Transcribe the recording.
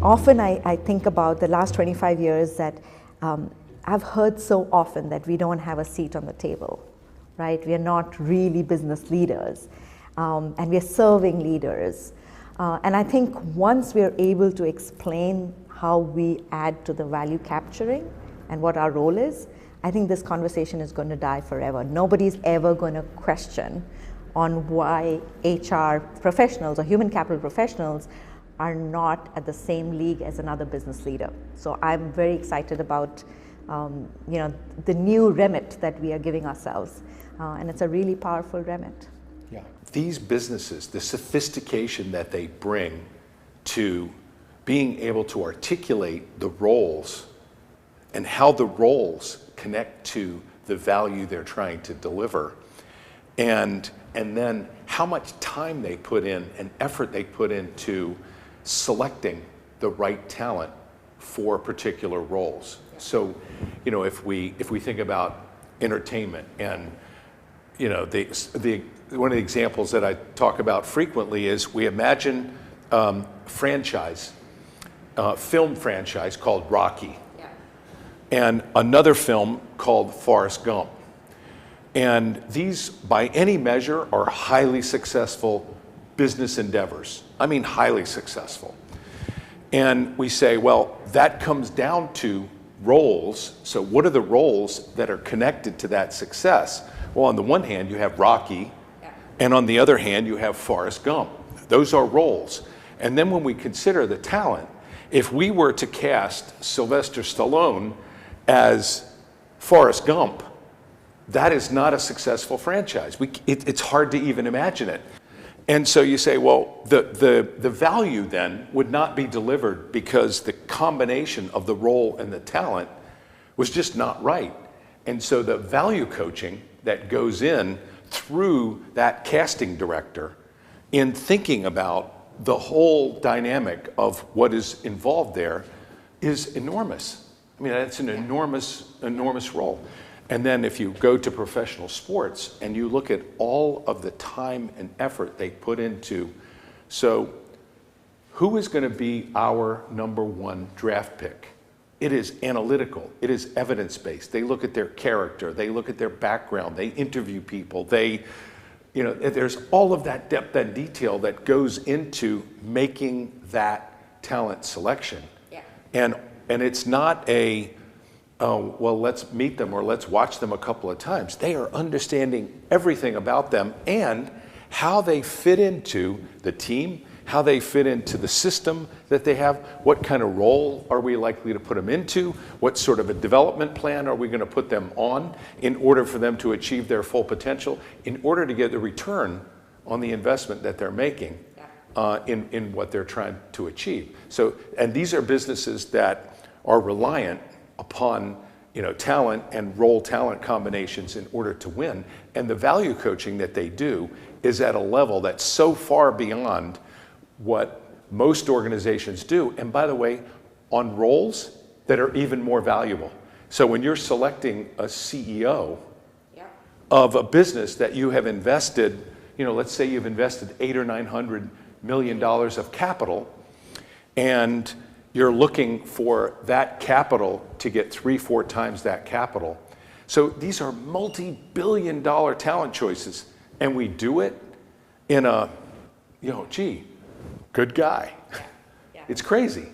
often I think about the last 25 years that I've heard so often that we don't have a seat on the table, right? We are not really business leaders, and we are serving leaders. And I think once we are able to explain how we add to the value capturing and what our role is, I think this conversation is going to die forever. Nobody's ever going to question on why HR professionals or human capital professionals are not at the same league as another business leader. So I'm very excited about the new remit that we are giving ourselves, and it's a really powerful remit. Yeah, these businesses, the sophistication that they bring to being able to articulate the roles and how the roles connect to the value they're trying to deliver, and then how much time they put in and effort they put into selecting the right talent for particular roles. So, if we think about entertainment, and one of the examples that I talk about frequently is we imagine film franchise called Rocky, and another film called Forrest Gump. And these, by any measure, are highly successful business endeavors. I mean, highly successful. And we say, well, that comes down to roles. So what are the roles that are connected to that success? Well, on the one hand, you have Rocky, and on the other hand, you have Forrest Gump. Those are roles. And then when we consider the talent, if we were to cast Sylvester Stallone as Forrest Gump, that is not a successful franchise. It's hard to even imagine it. And so you say, well, the value then would not be delivered because the combination of the role and the talent was just not right. And so the value coaching that goes in through that casting director in thinking about the whole dynamic of what is involved there is enormous. I mean, that's an enormous role. And then if you go to professional sports and you look at all of the time and effort they put into, so who is going to be our number one draft pick? It is analytical. It is evidence-based. They look at their character. They look at their background. They interview people. There's all of that depth and detail that goes into making that talent selection. Yeah. And it's not well, let's meet them or let's watch them a couple of times. They are understanding everything about them and how they fit into the team, how they fit into the system that they have, what kind of role are we likely to put them into, what sort of a development plan are we going to put them on in order for them to achieve their full potential, in order to get the return on the investment that they're making in what they're trying to achieve. So, and these are businesses that are reliant upon talent and role talent combinations in order to win. And the value coaching that they do is at a level that's so far beyond what most organizations do. And by the way, on roles that are even more valuable. So when you're selecting a CEO of a business that you have invested, let's say you've invested $800 or $900 million of capital, and you're looking for that capital to get 3-4 times that capital. So these are multi-billion-dollar talent choices, and we do it in a, good guy. Yeah. It's crazy.